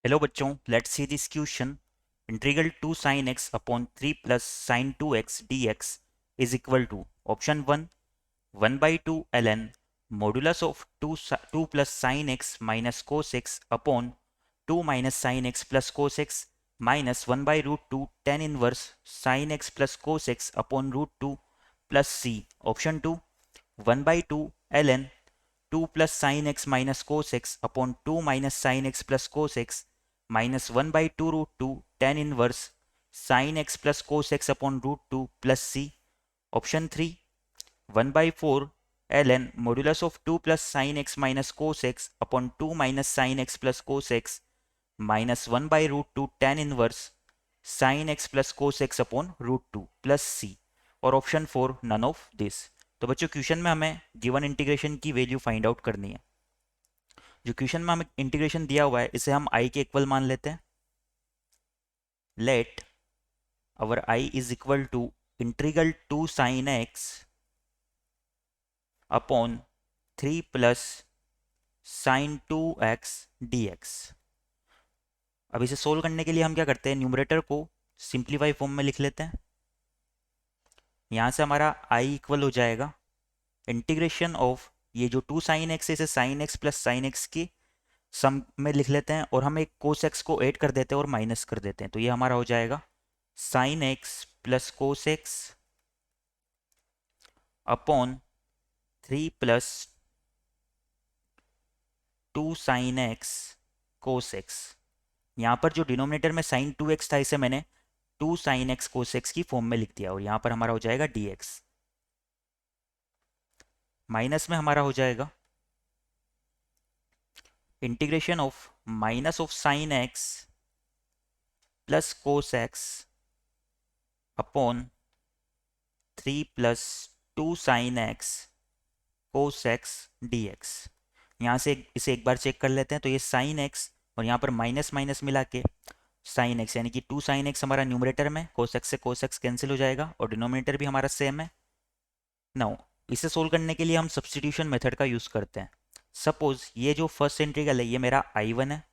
Hello बच्चों, let's see this question. Integral 2 sin x upon 3 plus sin 2x dx is equal to option 1 1 by 2 ln modulus of 2 plus sine x minus cos x upon 2 minus sine x plus cos x minus 1 by root 2 tan inverse sine x plus cos x upon root 2 plus C option 2 1 by 2 ln 2 plus sine x minus cos x upon 2 minus sine x plus cos x minus 1 by 2 root 2 tan inverse sine x plus cos x upon root 2 plus C option 3 1 by 4 ln modulus of 2 plus sine x minus cos x upon 2 minus sine x plus cos x minus 1 by root 2 tan inverse sine x plus cos x upon root 2 plus C और option 4 none of this. तो बच्चों, question में हमें given integration की value find out करनी है। जो question में हमें इंटीग्रेशन दिया हुआ है इसे हम आई के इक्वल मान लेते हैं। Let our I is equal to integral 2 sin x upon 3 plus sin 2x dx। अब इसे सोल्व करने के लिए हम क्या करते हैं, न्यूमरेटर को सिंप्लीफाई फॉर्म में लिख लेते हैं। यहाँ से हमारा I इक्वल हो जाएगा इंटीग्रेशन ऑफ ये जो 2 sin x है इसे sin x plus sin x की सम में लिख लेते हैं और हम एक cos x को ऐड कर देते हैं और माइनस कर देते हैं। तो ये हमारा हो जाएगा sin x plus cos x upon 3 plus 2 sine x cos x. यहाँ पर जो डिनोमिनेटर में साइन 2x था इसे मैंने 2 साइन एक्स कोस एक्स की फॉर्म में लिख दिया और यहाँ पर हमारा हो जाएगा dx। माइनस में हमारा हो जाएगा integration of minus of sine x plus cos x upon 3 plus 2 sine x cos x dx। यहाँ से इसे एक बार चेक कर लेते हैं। तो ये साइन एक्स और यहाँ पर माइनस माइनस मिला के साइन एक्स यानी कि 2 साइन एक्स हमारा न्यूमरेटर में, कोस एक्स से कोस एक्स कैंसिल हो जाएगा और डिनोमिनेटर भी हमारा सेम है। नाउ इसे सोल्व करने के लिए हम सब्सटीट्यूशन मेथड का यूज़ करते हैं। सपोज ये जो फर्स्ट इंटीग्रल है ये मेरा I1 है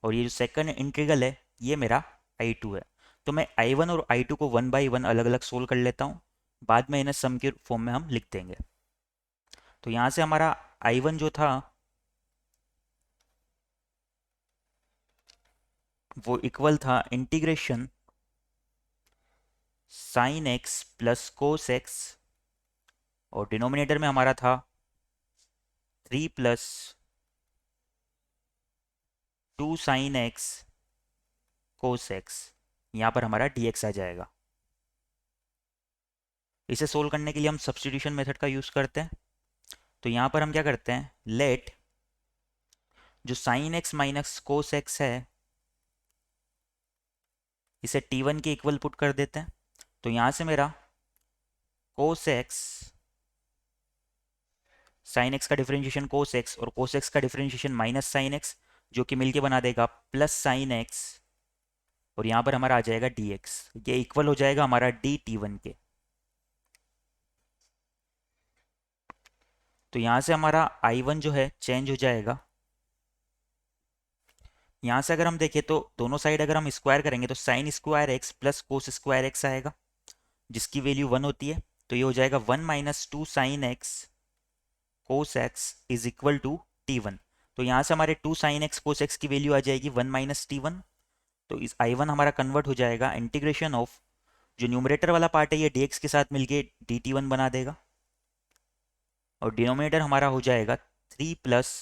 और ये जो सेकंड इंटीग्रल है ये मेरा I2 है। तो मैं I1 और I2 को 1 बाई 1 अलग अलग सोल्व कर लेता हूँ, बाद में इन्हें सम के फॉर्म में हम लिख देंगे। तो यहाँ से हमारा I1 जो था वो इक्वल था integration sign x plus cos x और डिनोमिनेटर में हमारा था 3 plus 2 sine x cos x. यहाँ पर हमारा dx आ जाएगा। इसे सोल्व करने के लिए हम सब्सटीट्यूशन मेथड का यूज़ करते हैं। तो यहाँ पर हम क्या करते हैं, लेट जो sign x minus cos x है इसे t1 के इक्वल पुट कर देते हैं। तो यहाँ से मेरा कोस एक्स साइन एक्स का डिफरेंशिएशन कोस एक्स और कोस एक्स का डिफरेंशिएशन माइनस साइन एक्स जो कि मिलके बना देगा प्लस साइन एक्स और यहाँ पर हमारा आ जाएगा dx। ये इक्वल हो जाएगा हमारा dt1 के। तो यहाँ से हमारा I1 जो है चेंज हो जाएगा। यहाँ से अगर हम देखें तो दोनों साइड अगर हम स्क्वायर करेंगे तो sine square x plus cos square x आएगा जिसकी वैल्यू 1 होती है। तो ये हो जाएगा 1 minus 2 sine x cos x is equal to t1। तो यहाँ से हमारे 2 साइन एक्स कोस एक्स की वैल्यू आ जाएगी 1 माइनस t1। तो इस I1 हमारा कन्वर्ट हो जाएगा इंटीग्रेशन ऑफ जो न्यूमरेटर वाला पार्ट है ये dx के साथ मिलके dt1 बना देगा और डिनोमिनेटर हमारा हो जाएगा 3 प्लस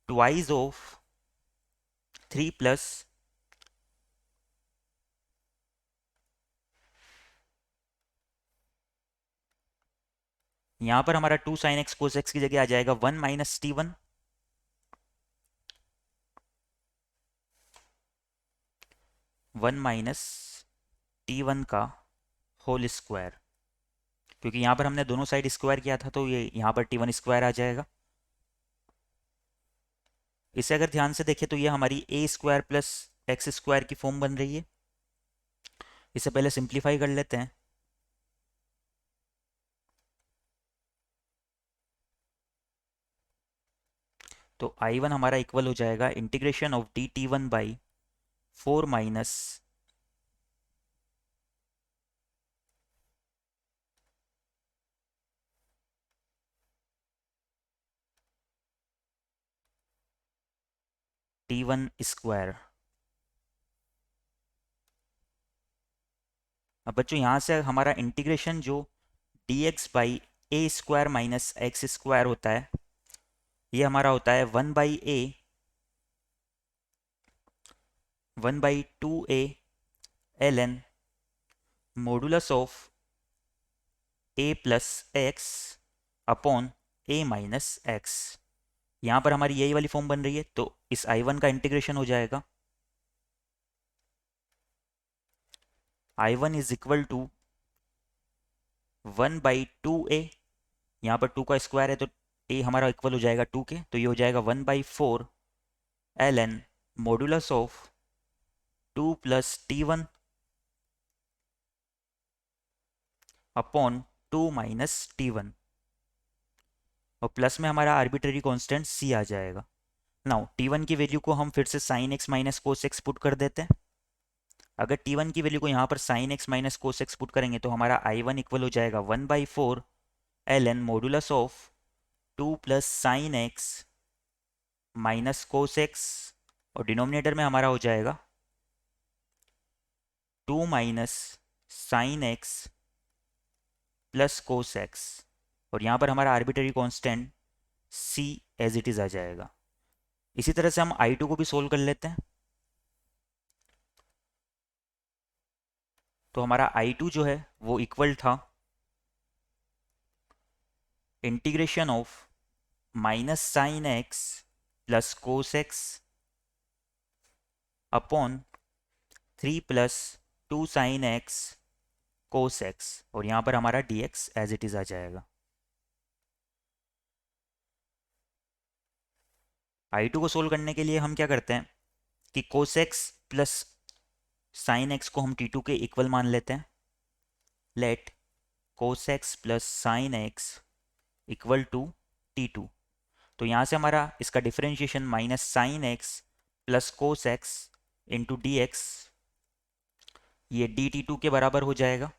ट्वाइस ऑफ 3 प्लस यहाँ पर हमारा 2 साइन एक्स कोस एक्स की जगह आ जाएगा 1 माइनस t1 1 माइनस t1 का होल स्क्वायर, क्योंकि यहाँ पर हमने दोनों साइड स्क्वायर किया था तो ये यहाँ पर t1 स्क्वायर आ जाएगा। इसे अगर ध्यान से देखें तो ये हमारी a square plus x square की फॉर्म बन रही है। इसे पहले सिंप्लीफाई कर लेते हैं। तो तो I1 हमारा इक्वल हो जाएगा integration of dt1 by 4 minus T1 square. अब बच्चों यहाँ से हमारा इंटीग्रेशन जो dx by A square minus x square होता है, ये हमारा होता है 1/2a ln modulus of a plus x upon a minus x. यहाँ पर हमारी यही वाली फॉर्म बन रही है, तो इस I1 का इंटीग्रेशन हो जाएगा I1 is equal to 1/2a, यहाँ पर 2 का स्क्वायर है तो a हमारा इक्वल हो जाएगा 2 के, तो ये हो जाएगा 1/4 ln modulus of 2 plus T1 upon 2 minus T1, और प्लस में हमारा आर्बिट्रेरी कांस्टेंट c आ जाएगा। नाउ T1 की वैल्यू को हम फिर से sign x minus cos x put कर देते हैं। अगर T1 की वैल्यू को यहाँ पर sine x minus cos x put करेंगे तो हमारा I1 इक्वल हो जाएगा 1/4 ln modulus of 2 plus sine x minus cos x, और डिनोमिनेटर में हमारा हो जाएगा 2 minus sine x plus cos x, और यहाँ पर हमारा arbitrary constant c as it is आ जाएगा। इसी तरह से हम I2 को भी सोल्व कर लेते हैं। तो हमारा I2 जो है वो इक्वल था integration of minus sine x plus cos x upon 3 plus 2 sine x cos x, और यहाँ पर हमारा dx एज इट इज आ जाएगा। I2 को सोल्व करने के लिए हम क्या करते हैं कि cos x plus sine x को हम T2 के इक्वल मान लेते हैं। Let cos x plus sine x equal to T2। तो यहाँ से हमारा इसका differentiation minus sine x plus cos x into d x, ये dt2 के बराबर हो जाएगा।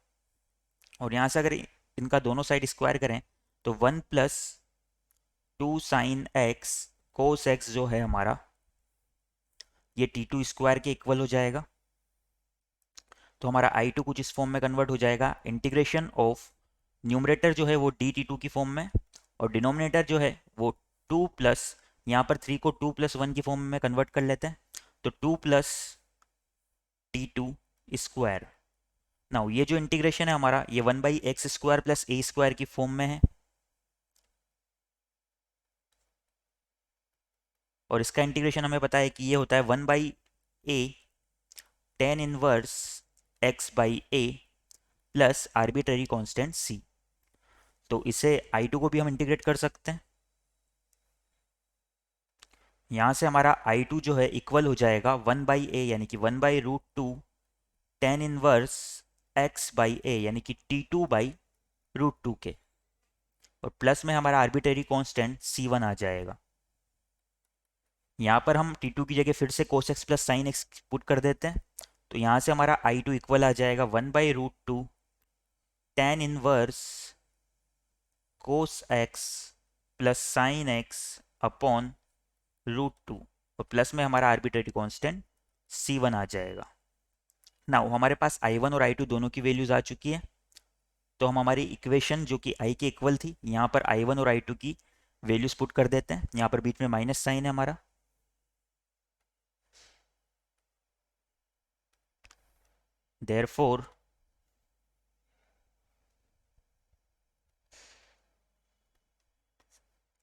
और यहाँ से अगर इनका दोनों साइड स्क्वायर करें तो 1 plus 2 sine x cos x जो है हमारा, ये T2 स्क्वायर के इक्वल हो जाएगा। तो हमारा I2 कुछ इस फॉर्म में कन्वर्ट हो जाएगा, इंटीग्रेशन ऑफ न्यूमरेटर जो है वो dt2 की फॉर्म में, और डिनोमिनेटर जो है वो 2 प्लस, यहाँ पर 3 को 2 प्लस 1 की फॉर्म में कन्वर्ट कर लेते हैं, तो 2 प्लस T2 स्क्वायर। नाउ ये जो इंटीग्रेशन है हमारा, ये 1/x स्क्वायर प्लस ए स्क्वायर की फॉर्म में है, और इसका इंटीग्रेशन हमें पता है कि ये होता है 1/a tan inverse x by a plus arbitrary constant c। तो इसे I2 को भी हम इंटीग्रेट कर सकते हैं। यहाँ से हमारा I2 जो है इक्वल हो जाएगा 1/a यानी कि 1/√2 tan inverse x by a यानी कि T2/√2 के, और प्लस में हमारा आर्बिट्ररी कांस्टेंट c1 आ जाएगा। यहाँ पर हम T2 की जगह फिर से cos x plus sine x put कर देते हैं, तो यहाँ से हमारा I2 इक्वल आ जाएगा 1/√2 tan inverse cos x plus sine x upon √2, और प्लस में हमारा आर्बिट्रेरी कांस्टेंट c1 आ जाएगा। नाउ हमारे पास I1 और I2 दोनों की वैल्यूज आ चुकी है, तो हम हमारी इक्वेशन जो कि I के इक्वल थी, यहाँ पर I1 और I2 की वैल्यूज पुट कर देते हैं। यहाँ पर बीच में माइनस साइन है हमारा, therefore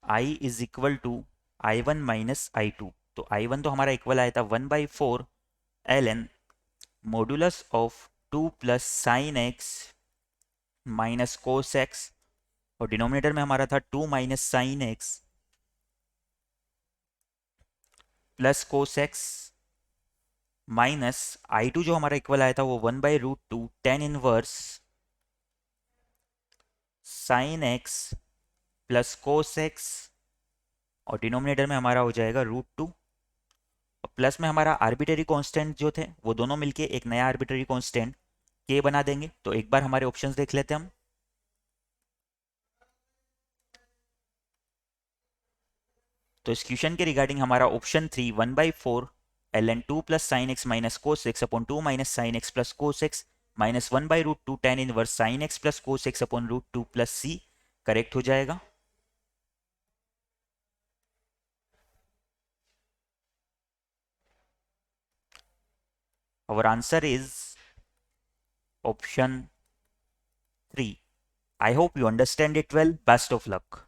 I is equal to I1 minus I2। तो I1 तो हमारा इक्वल आया था 1/4 ln modulus of 2 plus sine x minus cos x, और डिनोमिनेटर में हमारा था 2 minus sine x plus cos x, minus I2 जो हमारा इक्वल आया था वो 1/√2 tan inverse sine x plus cos x और डिनोमिनेटर में हमारा हो जाएगा √2 और प्लस में हमारा आर्बिटरी कांस्टेंट जो थे वो दोनों मिलके एक नया आर्बिटरी कांस्टेंट के बना देंगे। तो एक बार हमारे ऑप्शंस देख लेते हैं हम। तो इस क्वेश्चन के रिगार्डिंग हमारा option 3 1/4 ln 2 plus sine x minus cos x upon 2 minus sine x plus cos x minus 1/√2 tan inverse sine x plus cos x upon √2 plus c correct हो जाएगा। Our answer is option 3. I hope you understand it well. Best of luck.